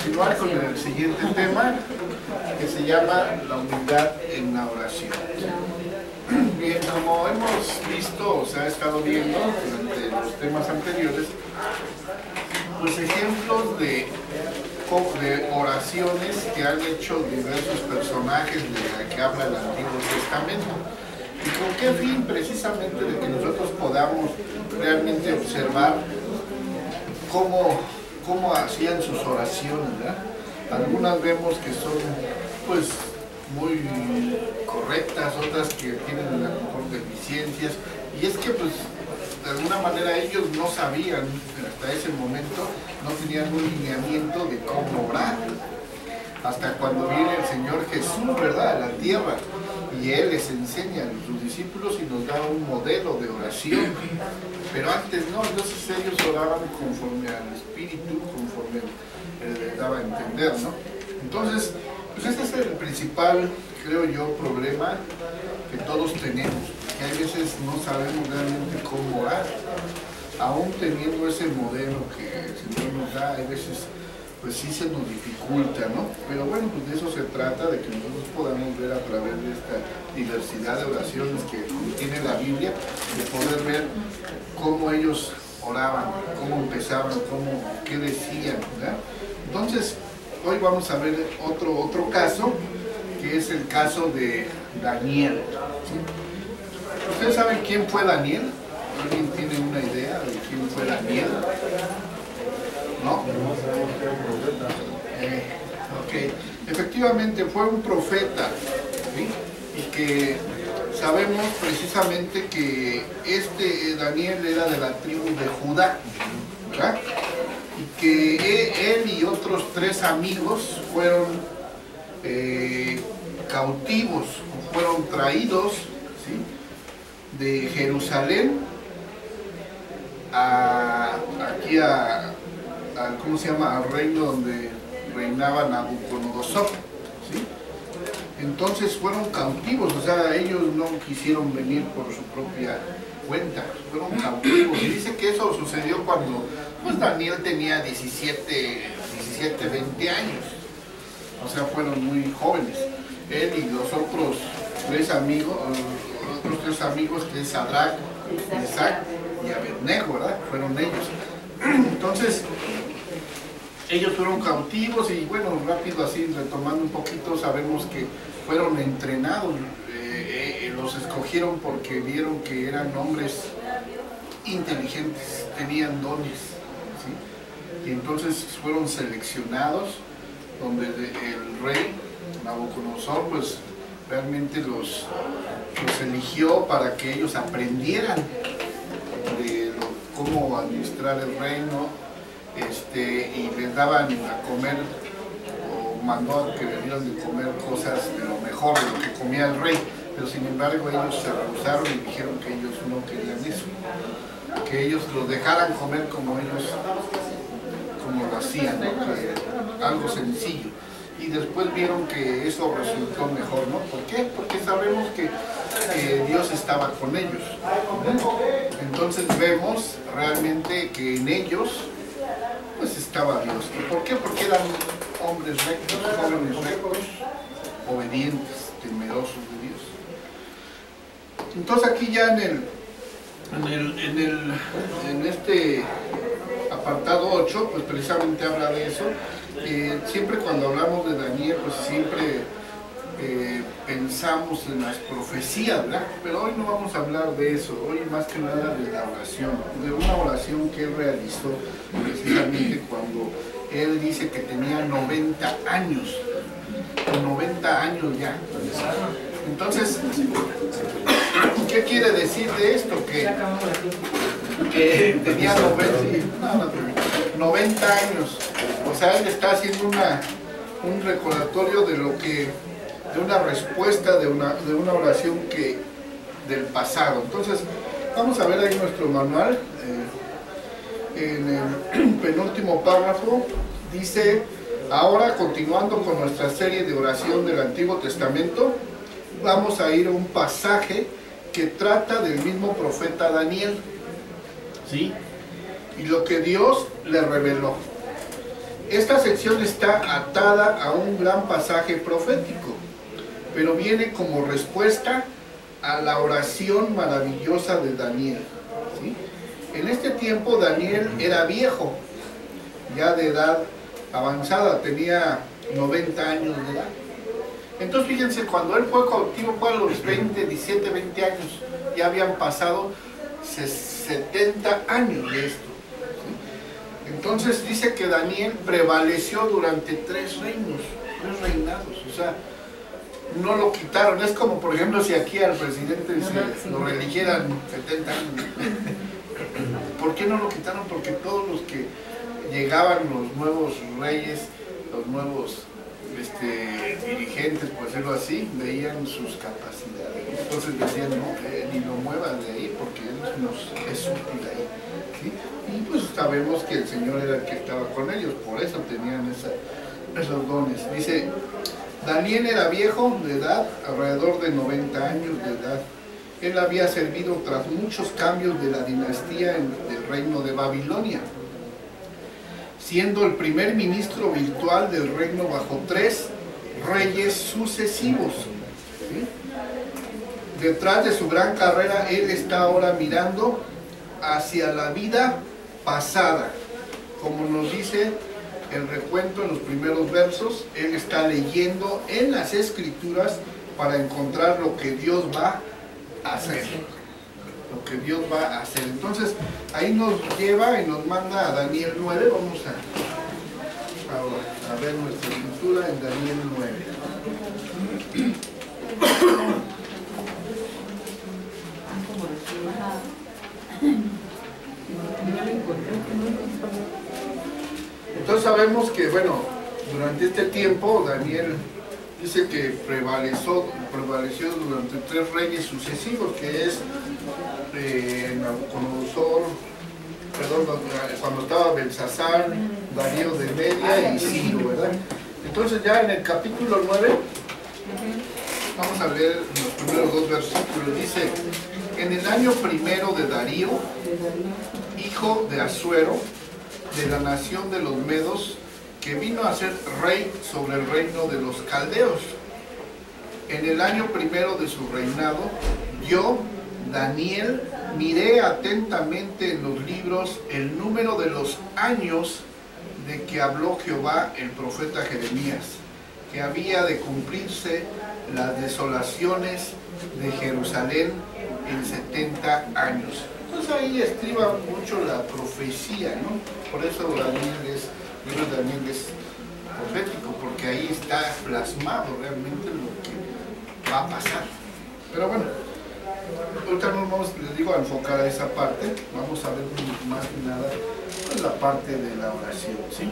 continuar con el siguiente tema, que se llama la humildad en la oración. Bien, como hemos visto, o sea, estado viendo durante los temas anteriores, pues ejemplos de oraciones que han hecho diversos personajes de la que habla el Antiguo Testamento. ¿Y con qué fin? Precisamente de que nosotros podamos realmente observar cómo hacían sus oraciones, ¿verdad? Algunas vemos que son, pues, muy correctas, otras que tienen a lo mejor deficiencias, y es que, pues, de alguna manera ellos no sabían, hasta ese momento, no tenían un lineamiento de cómo orar. Hasta cuando viene el Señor Jesús, ¿verdad?, a la tierra, y Él les enseña a sus discípulos y nos da un modelo de oración. Pero antes no, entonces ellos oraban conforme al Espíritu, conforme les daba a entender, ¿no? Entonces, pues este es el principal, creo yo, problema que todos tenemos, que hay veces no sabemos realmente cómo orar, aún teniendo ese modelo que el Señor nos da, hay veces pues sí se nos dificulta, ¿no? Pero bueno, pues de eso se trata, de que nosotros podamos ver a través de esta diversidad de oraciones que contiene la Biblia, de poder ver cómo ellos oraban, cómo empezaban, qué decían, ¿verdad? Entonces, hoy vamos a ver otro caso, que es el caso de Daniel, ¿sí? ¿Ustedes saben quién fue Daniel? ¿Alguien tiene una idea de quién fue Daniel? ¿No? Ok, efectivamente fue un profeta, ¿sí? Y que sabemos precisamente que Daniel era de la tribu de Judá, ¿verdad? Y que él y otros 3 amigos fueron cautivos, fueron traídos, ¿sí?, de Jerusalén aquí ¿cómo se llama?, al reino donde reinaba Nabucodonosor, ¿sí? Entonces fueron cautivos, o sea, ellos no quisieron venir por su propia cuenta, fueron cautivos. Y dice que eso sucedió cuando pues Daniel tenía 17, 20 años, o sea, fueron muy jóvenes. Él y los otros 3 amigos, que es Sadrach, Mesach y Abednego, ¿verdad? Fueron ellos. Entonces, ellos fueron cautivos y bueno, rápido así, retomando un poquito, sabemos que fueron entrenados, los escogieron porque vieron que eran hombres inteligentes, tenían dones, ¿sí? Y entonces fueron seleccionados, donde el rey Nabucodonosor pues realmente los eligió para que ellos aprendieran de cómo administrar el reino, y les daban a comer, o mandó a que le dieran de comer cosas de lo mejor de lo que comía el rey, pero sin embargo ellos se rehusaron y dijeron que ellos no querían eso, que ellos los dejaran comer como lo hacían, ¿no? Algo sencillo. Y después vieron que eso resultó mejor, ¿no? ¿Por qué? Porque sabemos que Dios estaba con ellos. Entonces vemos realmente que en ellos pues estaba Dios. ¿Y por qué? Porque eran hombres rectos, jóvenes rectos, obedientes, temerosos de Dios. Entonces aquí ya en este apartado 8, pues precisamente habla de eso. Siempre cuando hablamos de Daniel, pues siempre pensamos en las profecías, ¿verdad? Pero hoy no vamos a hablar de eso, hoy más que nada de la oración, de una oración que él realizó precisamente cuando él dice que tenía 90 años, con 90 años ya. Entonces, ¿qué quiere decir de esto? Que tenía 90 años, o sea, él está haciendo un recordatorio de una respuesta, de una oración del pasado. Entonces, vamos a ver ahí nuestro manual, en el penúltimo párrafo, dice: ahora, continuando con nuestra serie de oración del Antiguo Testamento, vamos a ir a un pasaje que trata del mismo profeta Daniel, ¿sí? Y lo que Dios le reveló. Esta sección está atada a un gran pasaje profético, pero viene como respuesta a la oración maravillosa de Daniel, ¿sí? En este tiempo Daniel era viejo, ya de edad avanzada, tenía 90 años de edad. Entonces fíjense, cuando él fue cautivo fue a los 17, 20 años, ya habían pasado 70 años de esto, ¿sí? Entonces dice que Daniel prevaleció durante 3 reinados, o sea, no lo quitaron. Es como, por ejemplo, si aquí al presidente lo reeligieran 70 años. ¿Por qué no lo quitaron? Porque todos los que llegaban, los nuevos reyes, los nuevos dirigentes, por decirlo así, veían sus capacidades. Entonces decían, no, ni lo muevan de ahí porque él es útil ahí, ¿sí? Y pues sabemos que el Señor era el que estaba con ellos, por eso tenían esos dones. Dice, Daniel era viejo de edad, alrededor de 90 años de edad. Él había servido tras muchos cambios de la dinastía del reino de Babilonia, siendo el primer ministro virtual del reino bajo 3 reyes sucesivos, ¿sí? Detrás de su gran carrera, él está ahora mirando hacia la vida pasada. Como nos dice el recuento en los primeros versos, él está leyendo en las Escrituras para encontrar lo que Dios va a hacer. Lo que Dios va a hacer. Entonces, ahí nos lleva y nos manda a Daniel 9. Vamos a ver nuestra escritura en Daniel 9. Entonces sabemos que, bueno, durante este tiempo Daniel dice que prevaleció durante 3 reyes sucesivos, que es Nabucodonosor, cuando estaba Belsasar, Darío de Media y Ciro, ¿verdad? Entonces ya en el capítulo 9, vamos a leer los primeros 2 versículos. Dice, en el año primero de Darío, hijo de Asuero, de la nación de los Medos, que vino a ser rey sobre el reino de los caldeos. En el año primero de su reinado, yo, Daniel, miré atentamente en los libros el número de los años de que habló Jehová el profeta Jeremías, que había de cumplirse las desolaciones de Jerusalén en 70 años. Entonces ahí estriba mucho la profecía, ¿no? Por eso el libro de Daniel es profético, porque ahí está plasmado realmente lo que va a pasar. Pero bueno, ahorita nos vamos, les digo, a enfocar a esa parte. Vamos a ver más que nada pues, la parte de la oración, ¿sí?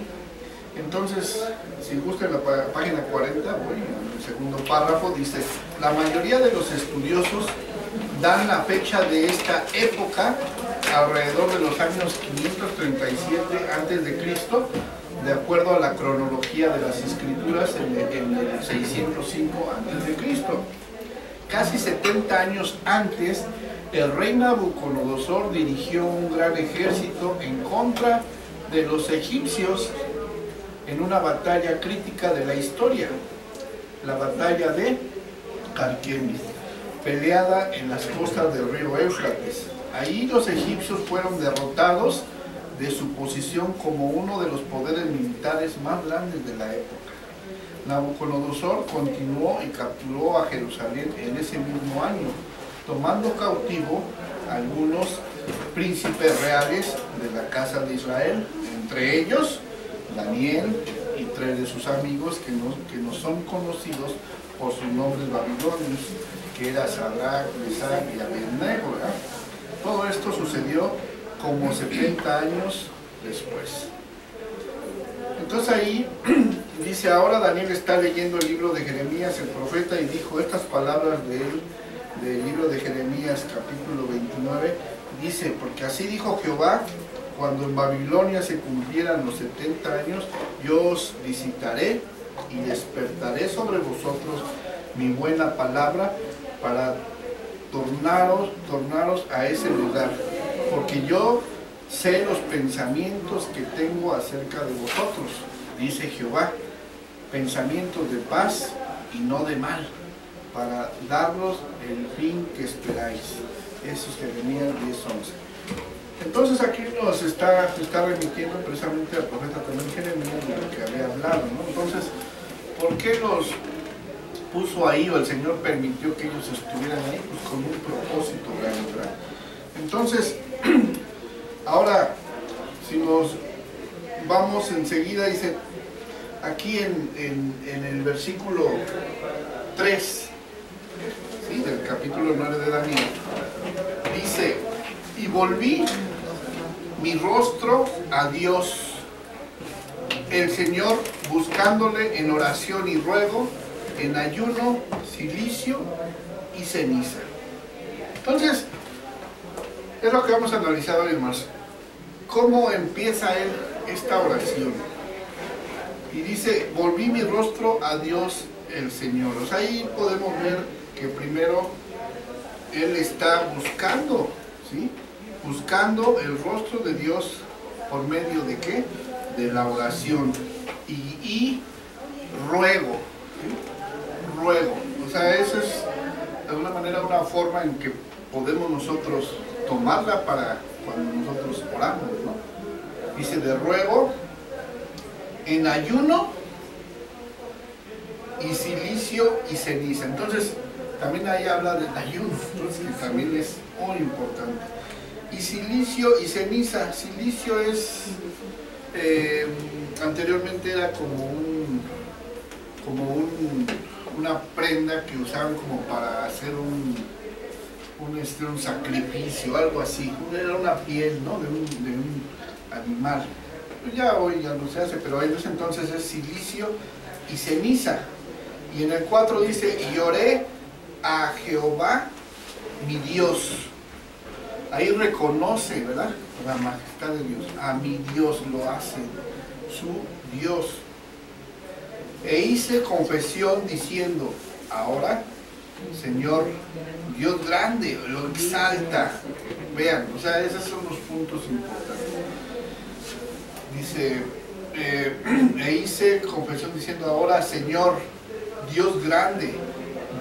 Entonces, si gustan la página 40, voy en el segundo párrafo, dice, la mayoría de los estudiosos dan la fecha de esta época alrededor de los años 537 a.C., de acuerdo a la cronología de las escrituras en el 605 a.C. Casi 70 años antes, el rey Nabucodonosor dirigió un gran ejército en contra de los egipcios en una batalla crítica de la historia, la batalla de Carquemis, peleada en las costas del río Éufrates. Ahí los egipcios fueron derrotados de su posición como uno de los poderes militares más grandes de la época. Nabucodonosor continuó y capturó a Jerusalén en ese mismo año, tomando cautivo algunos príncipes reales de la casa de Israel, entre ellos Daniel y 3 de sus amigos que no son conocidos por sus nombres babilonios, que era Sadrach, Mesach y Abednego, ¿verdad? Todo esto sucedió como 70 años después. Entonces ahí dice, ahora Daniel está leyendo el libro de Jeremías, el profeta, y dijo estas palabras de él, del libro de Jeremías, capítulo 29, dice, porque así dijo Jehová, cuando en Babilonia se cumplieran los 70 años, yo os visitaré y despertaré sobre vosotros mi buena palabra para tornaros a ese lugar, porque yo sé los pensamientos que tengo acerca de vosotros, dice Jehová, pensamientos de paz y no de mal, para daros el fin que esperáis. Eso es Jeremías 10:11. Entonces aquí nos está remitiendo precisamente al profeta también Jeremías de lo que había hablado, ¿no? Entonces, ¿por qué los puso ahí, o el Señor permitió que ellos estuvieran ahí? Pues con un propósito grande, ¿verdad? Entonces, ahora, si nos vamos enseguida, dice, aquí en el versículo 3, ¿sí?, del capítulo 9 de Daniel, dice, y volví mi rostro a Dios, el Señor, buscándole en oración y ruego, en ayuno, cilicio y ceniza. Entonces, es lo que vamos a analizar hoy, hermanos. ¿Cómo empieza él esta oración? Y dice, volví mi rostro a Dios el Señor. O sea, ahí podemos ver que primero él está buscando, ¿sí?, buscando el rostro de Dios por medio de ¿qué? De la oración y ruego, ¿sí? Ruego. O sea, esa es de alguna manera una forma en que podemos nosotros tomarla para cuando nosotros oramos, ¿no? Dice de ruego, en ayuno y cilicio y ceniza. Entonces, también ahí habla del ayuno, entonces, que también es muy importante. Y cilicio y ceniza. Cilicio es, anteriormente era una prenda que usaban como para hacer un sacrificio, algo así. Era una piel, ¿no?, de un animal. Pues ya hoy ya no se hace, pero en ese entonces es cilicio y ceniza. Y en el 4 dice, y oré a Jehová mi Dios. Ahí reconoce, ¿verdad?, la majestad de Dios. A mi Dios lo hace su Dios. E hice confesión diciendo, ahora, Señor, Dios grande, lo exalta. Vean, o sea, esos son los puntos importantes. Dice, e hice confesión diciendo, ahora, Señor, Dios grande,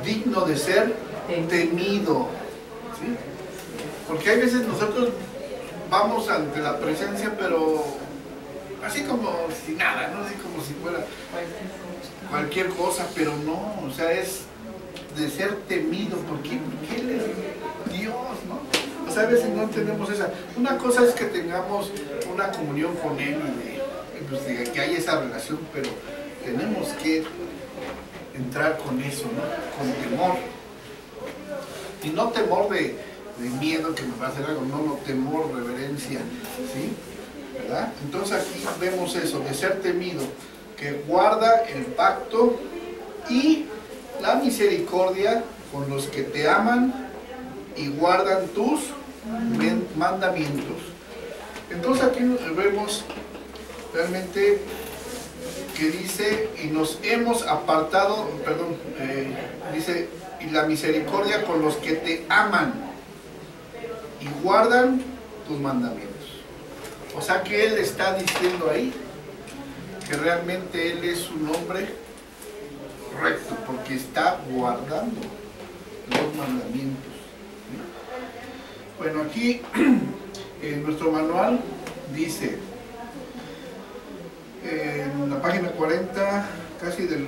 digno de ser temido. ¿Sí? Porque hay veces nosotros vamos ante la presencia, pero así como si nada, ¿no? Así como si fuera cualquier cosa, pero no, o sea, es de ser temido. ¿Por qué? Porque Él es Dios, ¿no? O sea, a veces no tenemos esa. Una cosa es que tengamos una comunión con Él y pues de que haya esa relación, pero tenemos que entrar con eso, ¿no? Con temor. Y no temor de miedo que me va a hacer algo, no, temor, reverencia, ¿sí? ¿Verdad? Entonces aquí vemos eso, de ser temido, que guarda el pacto y la misericordia con los que te aman y guardan tus mandamientos. Entonces aquí vemos realmente que dice, y nos hemos apartado, perdón, dice, y la misericordia con los que te aman y guardan tus mandamientos. O sea que Él está diciendo ahí que realmente Él es un hombre recto, porque está guardando los mandamientos. Bueno, aquí en nuestro manual dice, en la página 40, casi del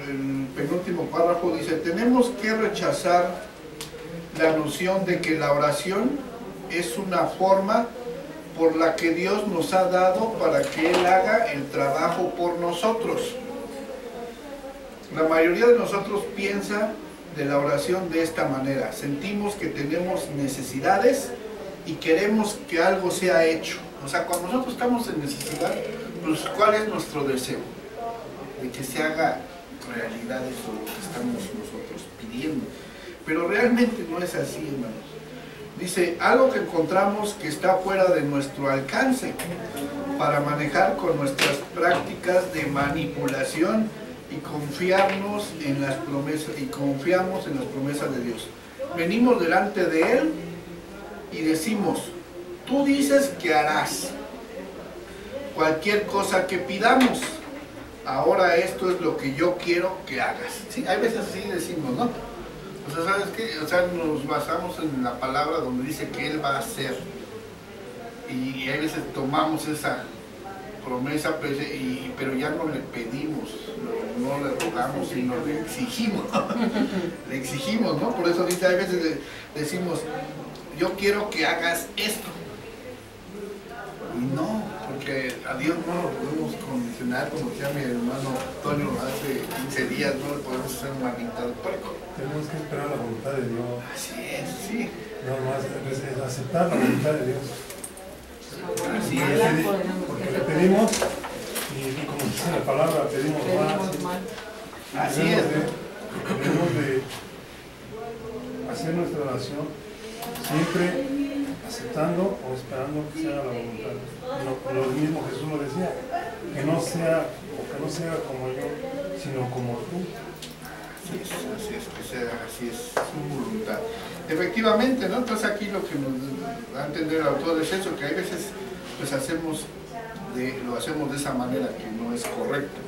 penúltimo párrafo, dice, tenemos que rechazar la noción de que la oración es una forma por la que Dios nos ha dado para que Él haga el trabajo por nosotros. La mayoría de nosotros piensa de la oración de esta manera. Sentimos que tenemos necesidades y queremos que algo sea hecho. O sea, cuando nosotros estamos en necesidad, pues ¿cuál es nuestro deseo? De que se haga realidad eso lo que estamos nosotros pidiendo. Pero realmente no es así, hermanos. Dice, algo que encontramos que está fuera de nuestro alcance para manejar con nuestras prácticas de manipulación y confiamos en las promesas de Dios. Venimos delante de Él y decimos, tú dices que harás cualquier cosa que pidamos, ahora esto es lo que yo quiero que hagas. Sí, hay veces así decimos, ¿no? O sea, ¿sabes qué? O sea, nos basamos en la palabra donde dice que Él va a hacer. Y hay veces tomamos esa promesa, pero ya no le pedimos, no le rogamos, sino le exigimos. Le exigimos, ¿no? Por eso dice, hay veces decimos, yo quiero que hagas esto. Y no, porque a Dios no lo podemos condicionar, como decía mi hermano Antonio hace 15 días, no le podemos hacer una manita de puerco. Tenemos que esperar la voluntad de Dios. Así es, sí. No más es aceptar la voluntad de Dios. Así es. Porque le pedimos, y como dice la palabra, pedimos más. Así es. Debemos de hacer nuestra oración siempre aceptando o esperando que se haga la voluntad. Lo mismo Jesús lo decía, que no sea como yo, sino como tú. Así es, que sea, así es su voluntad. Efectivamente, ¿no? Entonces aquí lo que nos da a entender el autor es eso, que hay veces pues lo hacemos de esa manera que no es correcto.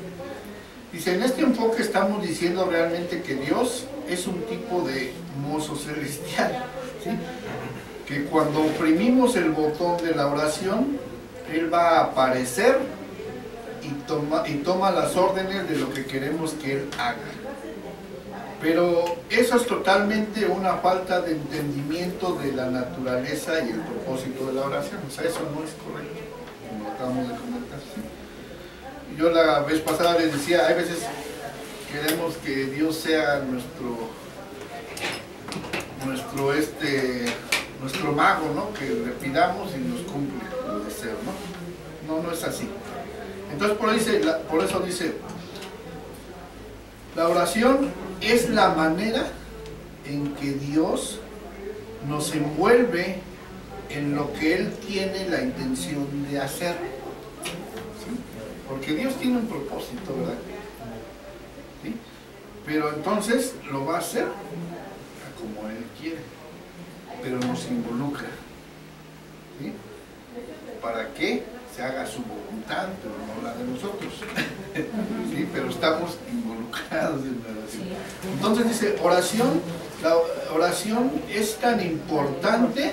Dice, en este enfoque estamos diciendo realmente que Dios es un tipo de mozo celestial, ¿sí? Que cuando oprimimos el botón de la oración, Él va a aparecer y toma las órdenes de lo que queremos que Él haga. Pero eso es totalmente una falta de entendimiento de la naturaleza y el propósito de la oración. O sea, eso no es correcto, como lo acabamos de comentar. ¿Sí? Yo la vez pasada les decía, hay veces queremos que Dios sea nuestro mago, ¿no? Que le pidamos y nos cumple el deseo, ¿no? No es así. Entonces por eso dice, la oración es la manera en que Dios nos envuelve en lo que Él tiene la intención de hacer. ¿Sí? Porque Dios tiene un propósito, ¿verdad? ¿Sí? Pero entonces lo va a hacer como Él quiere, pero nos involucra. ¿Sí? ¿Para qué? Se haga su voluntad, pero no la de nosotros. ¿Sí? Pero estamos involucrados en la oración. Entonces dice, la oración es tan importante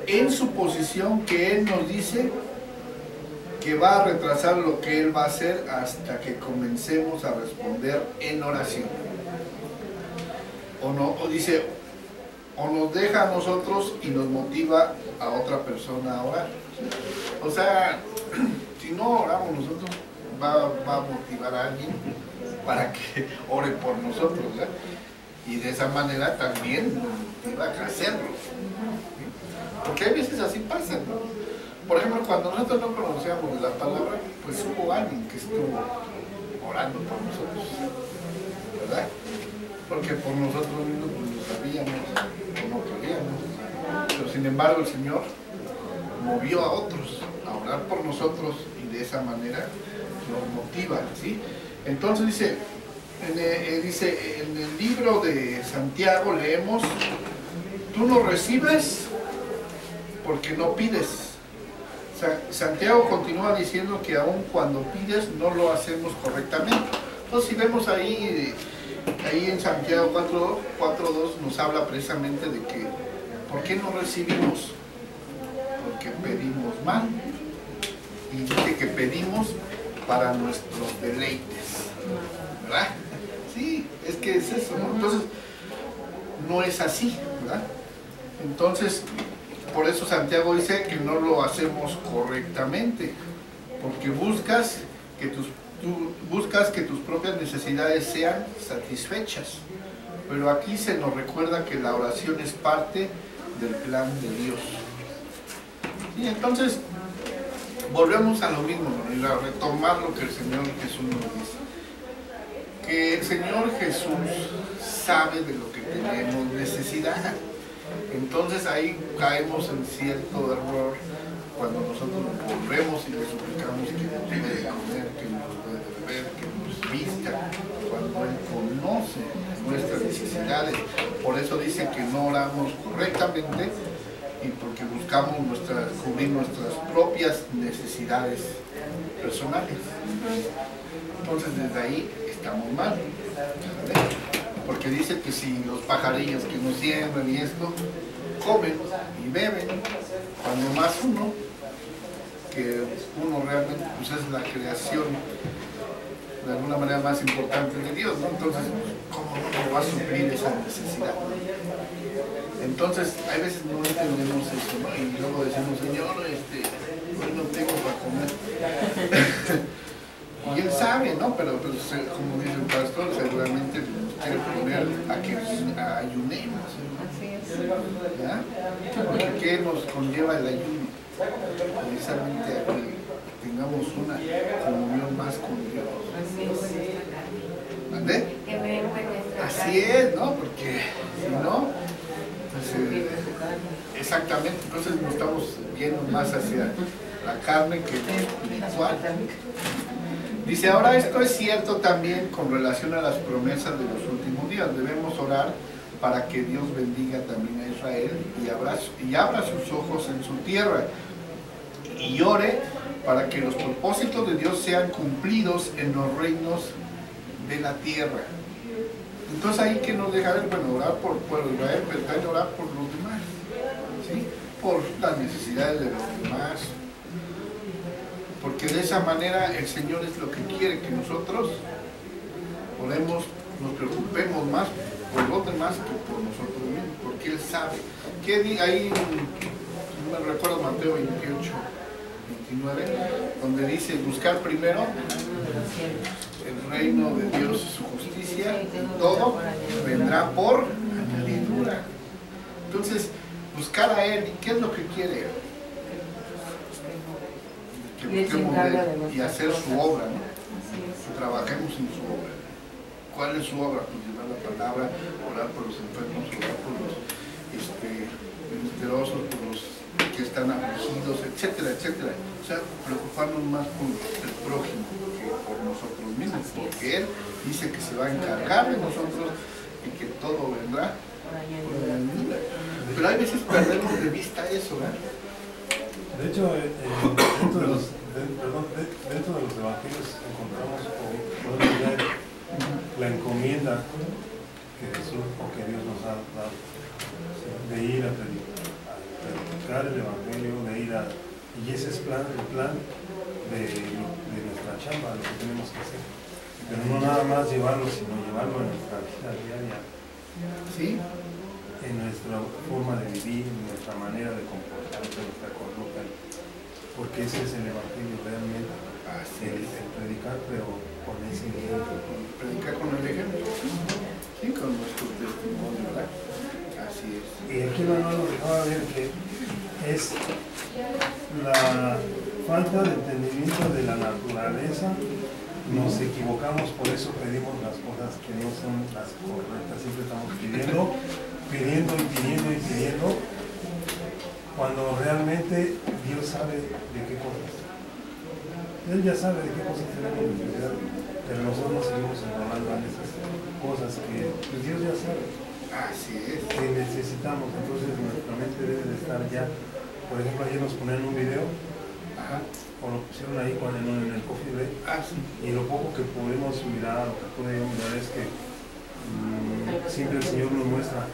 en su posición que Él nos dice que va a retrasar lo que Él va a hacer hasta que comencemos a responder en oración. O nos deja a nosotros y nos motiva a otra persona a orar. O sea, si no oramos nosotros, va a motivar a alguien para que ore por nosotros, ¿verdad? Y de esa manera también nos motiva a hacerlo. ¿Sí? Porque hay veces así pasa, ¿no? Por ejemplo, cuando nosotros no conocíamos la palabra, pues hubo alguien que estuvo orando por nosotros, ¿verdad? Porque por nosotros mismos pues, lo sabíamos o no queríamos. Pero sin embargo el Señor movió a otros a orar por nosotros y de esa manera nos motiva, ¿sí? Entonces dice en el libro de Santiago leemos, tú no recibes porque no pides. Santiago continúa diciendo que aun cuando pides no lo hacemos correctamente. Entonces si vemos ahí en Santiago 4.2 nos habla precisamente de que ¿por qué no recibimos? Porque pedimos mal. Y dice que pedimos para nuestros deleites, ¿verdad? Sí, es que es eso, ¿no? Entonces no es así, ¿verdad? Entonces por eso Santiago dice que no lo hacemos correctamente, porque buscas que tus propias necesidades sean satisfechas. Pero aquí se nos recuerda que la oración es parte del plan de Dios. Y entonces volvemos a lo mismo, ¿no? Y a retomar lo que el Señor Jesús nos dice. Que el Señor Jesús sabe de lo que tenemos necesidad. Entonces ahí caemos en cierto error cuando nosotros volvemos y le suplicamos que nos dé de comer, que nos dé de beber, que nos vista, cuando Él conoce nuestras necesidades. Por eso dice que no oramos correctamente y porque buscamos cubrir nuestras propias necesidades personales. entonces desde ahí estamos mal, ¿vale? Porque dice que si los pajarillos que nos siembran y esto, comen y beben, cuando más uno, que uno realmente pues es la creación de alguna manera más importante de Dios, ¿no? Entonces, ¿cómo no va a suplir esa necesidad? Entonces, hay veces no entendemos eso, ¿no? Y luego decimos, Señor, hoy no tengo para comer. Y Él sabe, ¿no? Pero como dice el pastor, seguramente nos quiere poner a que ayunemos, ¿no? ¿Ya? Porque ¿qué nos conlleva el ayuno? Precisamente a que tengamos una comunión más con Dios. ¿Vale? Así es, ¿no? Porque si no, pues, exactamente, entonces nos estamos yendo más hacia la carne que lo espiritual. Dice, ahora esto es cierto también con relación a las promesas de los últimos días. Debemos orar para que Dios bendiga también a Israel y abra sus ojos en su tierra. Y ore para que los propósitos de Dios sean cumplidos en los reinos de la tierra. Entonces ahí que nos deja ver, bueno, orar por el pueblo de Israel, pero también orar por los demás, ¿sí? Por las necesidades de los demás. Porque de esa manera el Señor es lo que quiere, que nosotros nos preocupemos más por los demás que por nosotros mismos, porque Él sabe. ¿Qué diga ahí? No me recuerdo, Mateo 28, 29, donde dice, buscar primero el reino de Dios y su justicia, y todo vendrá por añadidura. Entonces, buscar a Él, ¿y qué es lo que quiere? Que busquemos de Él y hacer su obra, ¿no? Que trabajemos en su obra. ¿Cuál es su obra? Pues llevar la palabra, orar por los enfermos, orar por los menesterosos, por los que están afligidos, etcétera, etcétera. O sea, preocuparnos más por el prójimo que por nosotros mismos, porque Él dice que se va a encargar de nosotros y que todo vendrá por añadidura. Pero hay veces perdemos de vista eso, ¿verdad? De hecho, dentro de los evangelios encontramos, podemos ver la encomienda que Jesús o que Dios nos ha dado de ir a predicar el evangelio, de ir a... Y ese es el plan de nuestra chamba, lo que tenemos que hacer. Pero no nada más llevarlo, sino llevarlo en nuestra vida diaria. ¿Sí? En nuestra forma de vivir, en nuestra manera de comportarnos, en nuestra conducta, porque ese es el evangelio realmente, el predicar, pero con ese ejemplo. Predicar con el ejemplo, sí, con nuestro testimonio, ¿verdad? Así es. Y aquí Manuel nos dejaba ver que es la falta de entendimiento de la naturaleza. Nos equivocamos, por eso pedimos las cosas que no son las correctas. Siempre estamos pidiendo, cuando realmente Dios sabe de qué cosas. Él ya sabe de qué cosas tenemos necesidad, pero nosotros seguimos enrolando en esas cosas que pues Dios ya sabe. Así es. Que necesitamos. Entonces nuestra mente debe de estar ya. Por ejemplo, ayer nos ponían un video. Ajá. O lo pusieron ahí en el coffee break, Sí. y lo poco que pudimos mirar, lo que pude mirar es que siempre el Señor nos muestra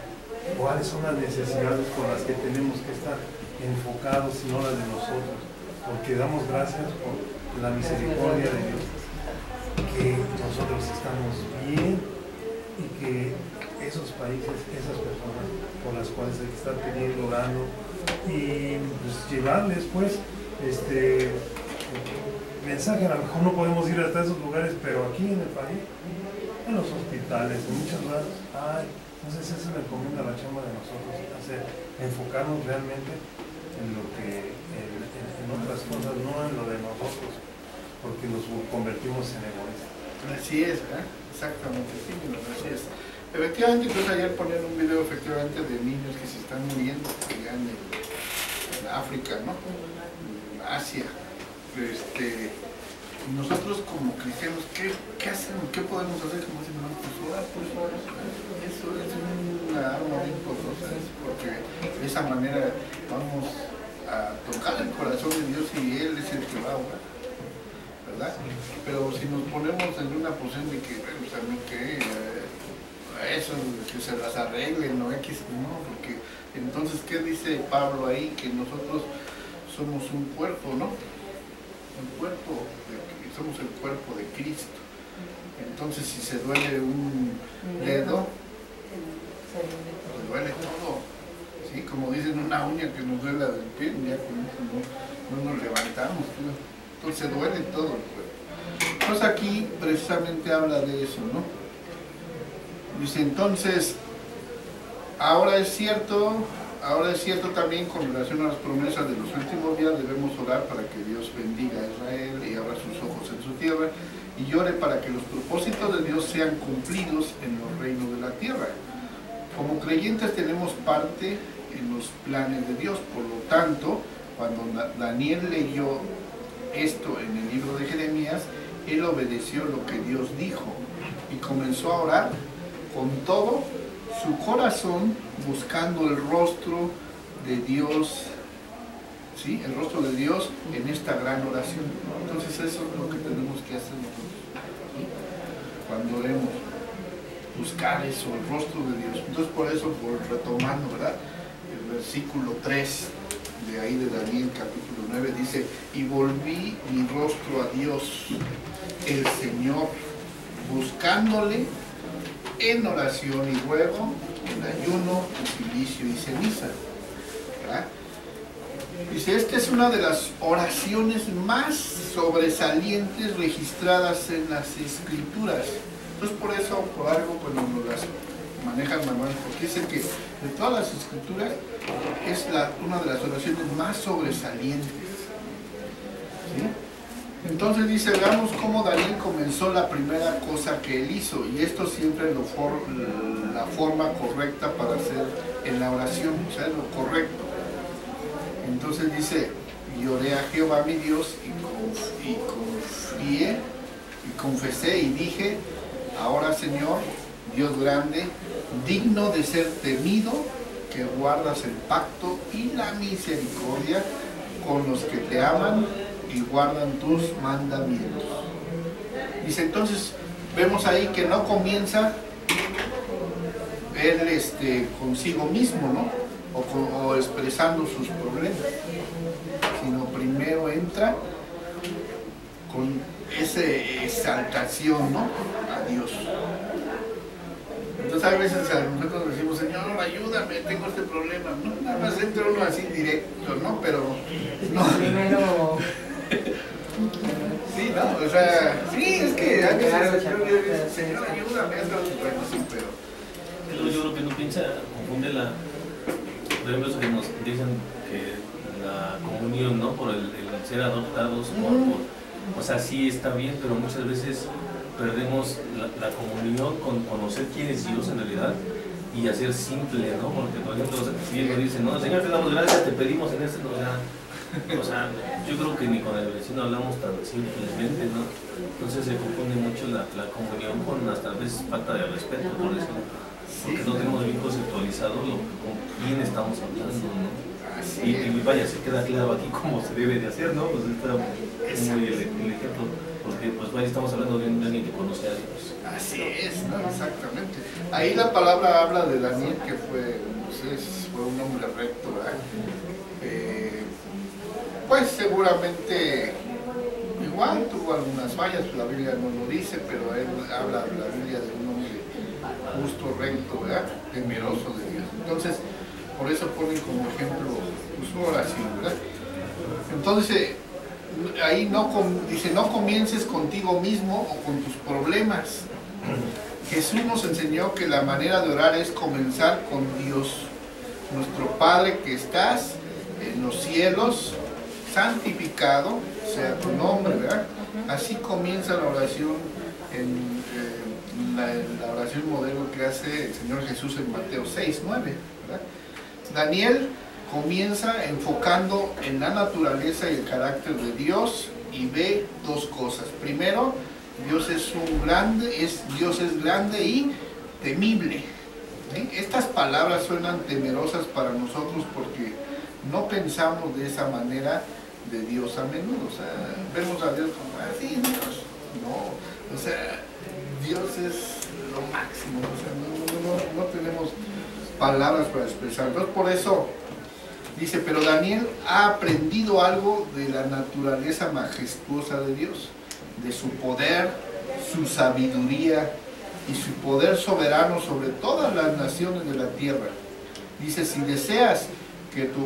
cuáles son las necesidades con las que tenemos que estar enfocados y no las de nosotros, porque damos gracias por la misericordia de Dios, que nosotros estamos bien y que esos países, esas personas por las cuales hay que estar pidiendo, orando y pues, llevarles pues mensaje. A lo mejor no podemos ir hasta esos lugares, pero aquí en el país, en los hospitales, en muchos lados, entonces esa es la encomienda, la chamba de nosotros, enfocarnos realmente en lo que, en otras cosas, no en lo de nosotros, porque nos convertimos en egoístas. Así es, ¿verdad? Exactamente, sí, así es. Efectivamente, pues ayer ponían un video efectivamente de niños que se están muriendo allá en África, ¿no? En Asia. Y nosotros como cristianos, ¿qué hacemos? ¿Qué podemos hacer? Como dicen, no, pues orar, eso es una arma bien poderosa, porque de esa manera vamos a tocar el corazón de Dios y Él es el que va a orar, ¿verdad? ¿verdad? Pero si nos ponemos en una posición de que, bueno, pues a mí que eso, que se las arreglen, no X, no, porque entonces, ¿qué dice Pablo ahí? Que nosotros somos un cuerpo, ¿no? Un cuerpo, somos el cuerpo de Cristo. Entonces, si se duele un dedo, se duele todo. ¿Sí? Como dicen, una uña que nos duela del pie, ya con eso no nos levantamos. Entonces, se duele todo el cuerpo. Entonces, aquí precisamente habla de eso, ¿no? Dice, entonces, ahora es cierto también con relación a las promesas de los últimos días, debemos orar para que Dios bendiga a Israel y abra sus ojos en su tierra y llore para que los propósitos de Dios sean cumplidos en los reinos de la tierra. Como creyentes tenemos parte en los planes de Dios, por lo tanto, cuando Daniel leyó esto en el libro de Jeremías, él obedeció lo que Dios dijo y comenzó a orar con todo su corazón, buscando el rostro de Dios, ¿sí? El rostro de Dios en esta gran oración. Entonces eso es lo que tenemos que hacer nosotros, ¿sí? Cuando oremos, buscar eso, el rostro de Dios. Entonces por eso, retomando, ¿verdad? El versículo 3 de ahí de Daniel capítulo 9 dice, y volví mi rostro a Dios, el Señor, buscándole en oración y ruego, en ayuno, en silicio y ceniza. ¿Verdad? Dice, esta es una de las oraciones más sobresalientes registradas en las Escrituras. Entonces por eso, por algo, cuando nos las manejan manual, porque dice que de todas las Escrituras es una de las oraciones más sobresalientes. ¿Sí? Entonces dice, veamos cómo Daniel comenzó la primera cosa que él hizo, y esto siempre es la forma correcta para hacer en la oración, o sea, es lo correcto. Entonces dice, y oré a Jehová mi Dios y confié y confesé y dije, ahora Señor, Dios grande, digno de ser temido, que guardas el pacto y la misericordia con los que te aman y guardan tus mandamientos. Dice, entonces vemos ahí que no comienza él consigo mismo, ¿no? O expresando sus problemas, sino primero entra con esa exaltación, ¿no? A Dios. Entonces a veces nosotros decimos, Señor, ayúdame, tengo este problema, ¿no? Nada más entra uno así directo, ¿no? Pero no. Primero. Sí, no, o sea, sí, es que a veces Señor, ayúdame, bueno, sí, pero yo creo que no piensa, confunde por ejemplo, eso que nos dicen que la comunión, ¿no? Por el ser adoptados, o sea, sí está bien, pero muchas veces perdemos la comunión con conocer quién es Dios en realidad y hacer simple, ¿no? Porque, por ejemplo, si ellos dicen, no, Señor, te damos gracias, te pedimos en este, o sea, yo creo que ni con el vecino hablamos tan simplemente, ¿no? Entonces se confunde mucho la comunión con hasta a veces falta de respeto, por eso, porque no tenemos bien conceptualizado con quién estamos hablando, ¿no? Y vaya, se queda claro aquí cómo se debe de hacer, ¿no? Pues está muy el ejemplo, porque pues vaya, estamos hablando de alguien que conoce a Dios. Así es, ¿no? Exactamente. Ahí la palabra habla de Daniel, que fue un hombre recto, ¿verdad? Pues seguramente igual tuvo algunas fallas, la Biblia no lo dice, pero él habla de la Biblia de un hombre justo, recto, ¿verdad? Temeroso de Dios. Entonces, por eso ponen como ejemplo su oración, ¿verdad? Entonces, ahí dice, no comiences contigo mismo o con tus problemas. Jesús nos enseñó que la manera de orar es comenzar con Dios. Nuestro Padre que estás en los cielos, santificado sea tu nombre, ¿verdad? Así comienza la oración en la oración modelo que hace el Señor Jesús en Mateo 6, 9, ¿verdad? Daniel comienza enfocando en la naturaleza y el carácter de Dios y ve dos cosas. Primero, Dios es grande y temible. ¿Sí? Estas palabras suenan temerosas para nosotros porque no pensamos de esa manera de Dios a menudo. O sea, vemos a Dios como, ah, sí, Dios. No, o sea, Dios es lo máximo. O sea, no tenemos palabras para expresar. Entonces, por eso dice, pero Daniel ha aprendido algo de la naturaleza majestuosa de Dios, de su poder, su sabiduría y su poder soberano sobre todas las naciones de la tierra. Dice, si deseas que tu